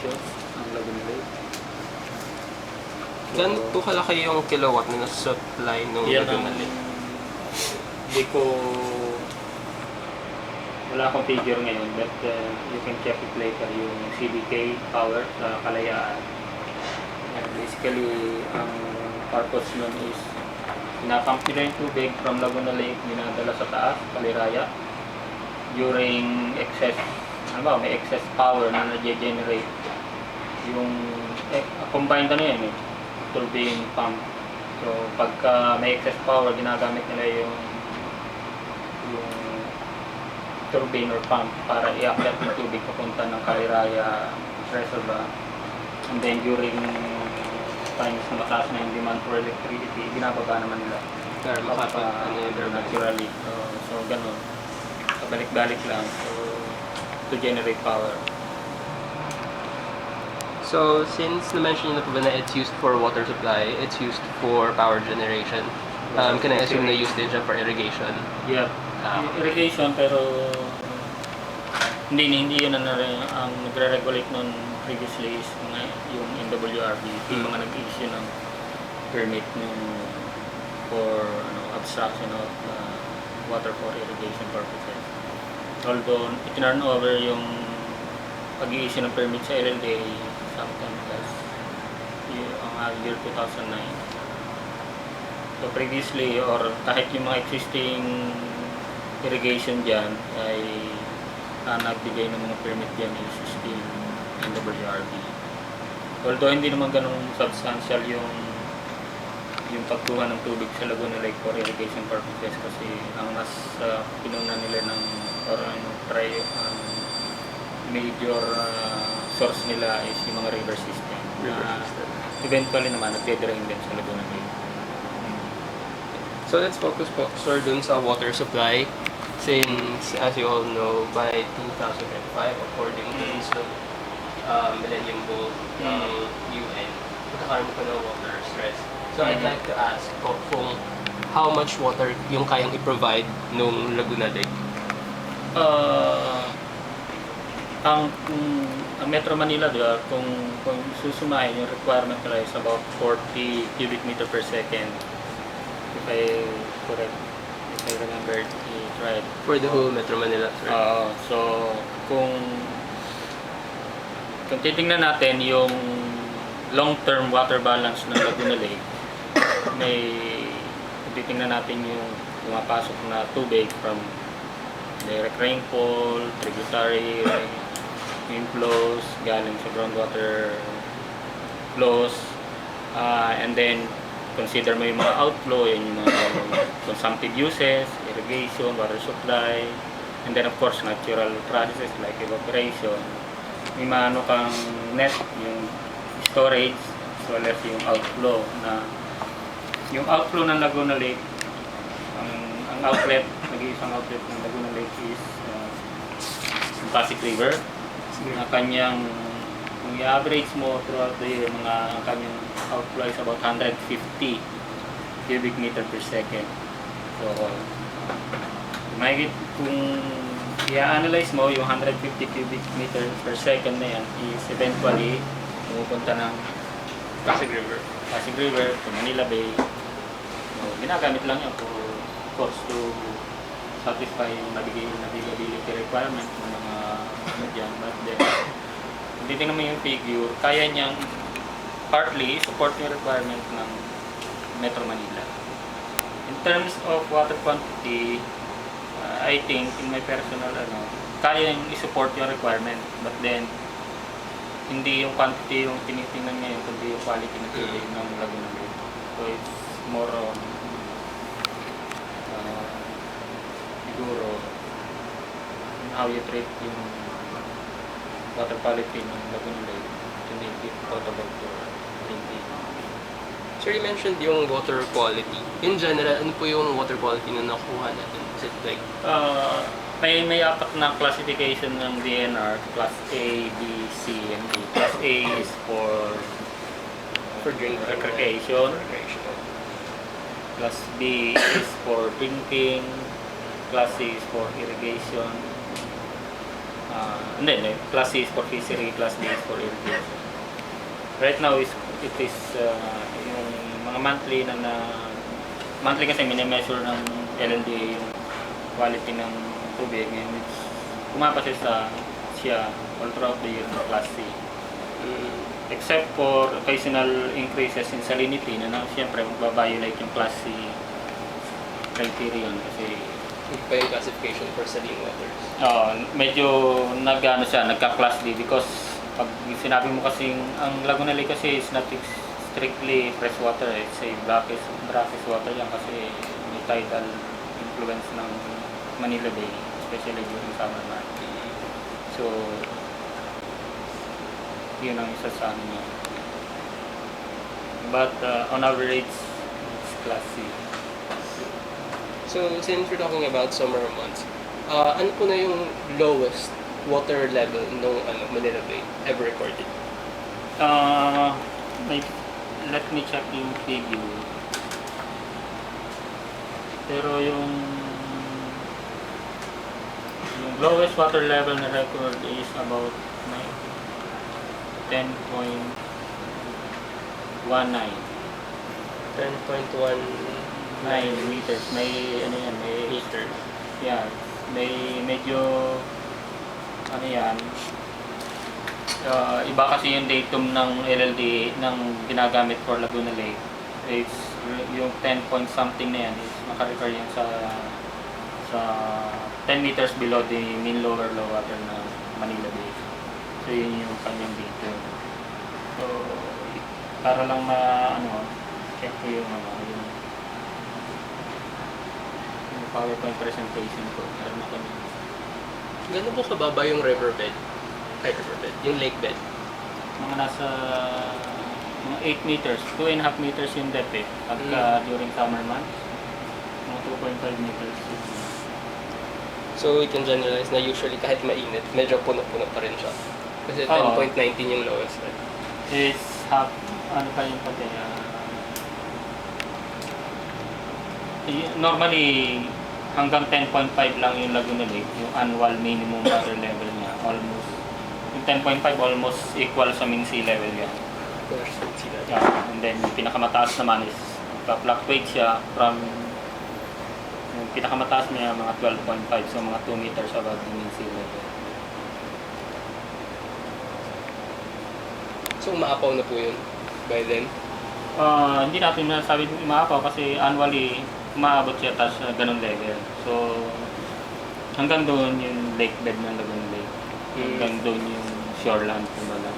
precious ang Laguna Lake. Ganito po kalaki yung kilowatt na nasa-supply ng Yan Laguna ang Lake? hindi ko wala akong figure ngayon, but you can check it later, yung CDK power sa Kalayaan. Basically, ang purpose nun is pinapump nila yung tubig from Laguna Lake, dinadala sa taas, Kaliraya, during excess, may excess power na na-generate yung combined yan turbine pump. So pagka may excess power, ginagamit nila yung turbine or pump para i-akyat yung tubig papunta ng Kaliraya Reservoir. And then during times na mataas na yung demand for electricity, binababa naman nila. Para Naturally. So ganun. Kabalik-balik lang. So, to generate power. So, since na-mention nyo na po ba na it's used for water supply, it's used for power generation, can I assume na used din siya for irrigation? Yeah. Irrigation, pero hindi yun ang nagre-regulate nun previously is yung NWRB, yung mga nag-issue ng permit for obstruction of water for irrigation purposes. Although, itinurn over yung pag-i-issue ng permit sa LLDA sometime last year 2009. So previously, or kahit yung mga existing irrigation dyan ay nagbigay ng mga permit dyan is still NWRB. Although hindi naman ganun substantial yung pagkuha ng tubig sa Laguna Lake for irrigation purposes, kasi ang mas pinunan nila ng major source nila is yung mga river system. Eventually naman nagde-drain din sa Laguna Lake. So let's focus po sir dun sa water supply, since as you all know, by 2005, according to Millennium Goal ng UN, magkakaroon po ng water stress. So I'd like to ask po kung how much water yung kayang i-provide nung Laguna Lake? Ang Metro Manila, di ba, kung susumahin yung requirement nila is about 40 cubic meter per second. If I remember it right. For the whole Metro Manila, sir? So kung titingnan natin yung long-term water balance ng Laguna Lake, titingnan natin yung pumapasok na tubig from direct rainfall, tributary inflows, galing sa groundwater flows, and then consider mo yung mga outflow, yung mga consumptive uses, irrigation, water supply, and then of course natural processes like evaporation. May maano kang net, yung storage, as well as yung outflow ng Laguna Lake. Ang outlet, nag-iisang outlet ng Laguna Lake is yung Pasig River. Na kanyang, kung i-average mo throughout the year, kanyang outflow is about 150 cubic meter per second. So, kung i-analyze mo yung 150 cubic meter per second na yan is eventually pumupunta ng Pasig River to Manila Bay. So, ginagamit lang yan for, of course, to satisfy yung navigability requirement ng mga dyan. But then, hindi tingnan mo yung figure, kaya niyang partly support yung requirement ng Metro Manila. In terms of water quantity, I think in my personal kaya yung i-support yung requirement, but then hindi yung quantity yung tinitingnan ngayon, kundi yung quality ng tubig ng Laguna Lake. So it's more on siguro how you treat yung water quality ng Laguna Lake to make it potable for drinking. Sir, you mentioned yung water quality. In general, ano po yung water quality na nakuha natin? Is it like... may apat na classification ng DNR, Class A, B, C, and D. Class A is for drinking, recreation. Class B is for drinking. Class C is for irrigation. Hindi, Class C is for fishery, Class D is for irrigation. Right now, it is yung mga monthly kasi minimeasure ng LLDA yung quality ng tubig, and it's pumapasa siya all throughout the year ng Class C. Except for occasional increases in salinity na siyempre magbabiolate yung Class C criterion kasi Hindi pa yung classification for saline waters. medyo nagka-Class D because pag sinabi mo kasing ang Laguna Lake kasi is not strictly freshwater, it's a brackish water yan kasi may tidal influence ng Manila Bay, especially during summer months. So, yun ang isa sa amin yun. But on average, it's Class C. So, since we're talking about summer months, ano po na yung lowest water level nung Manila Bay ever recorded? Let me check yung figure. Pero yung lowest water level na record is about 10.19. 10.19 meters. May ano yan, may meters. yeah, may medyo ano yan. Iba kasi yung datum ng LLDA ng ginagamit for Laguna Lake. It's yung 10 point something na yan is naka-record yan sa 10 meters below the mean lower low water ng Manila Bay. So yun yung kanyang datum. So para lang check ko yung yung PowerPoint presentation ko. Meron ako yun. Gano'n po kababa yung riverbed? Ay, riverbed. Yung lake bed. Mga nasa mga 8 meters, 2.5 meters yung depth pagka during summer months. Mga 2.5 meters. So we can generalize na usually kahit mainit, medyo puno-puno pa rin siya. Kasi 10.19 yung lowest. Is half, ano pa yung pati, normally hanggang 10.5 lang yung Laguna Lake, yung annual minimum water level niya. Almost, yung 10.5 almost equal sa mean sea level niya. And then yung pinakamataas naman is fluctuate siya from yung pinakamataas niya mga 12.5, so mga 2 meters above the mean sea level. So umaapaw na po yun by then? Hindi natin masasabi umaapaw kasi annually umaabot siya tas ganung level. So hanggang doon yung lake bed ng Laguna Lake. Hanggang doon yung shoreland kumbaga.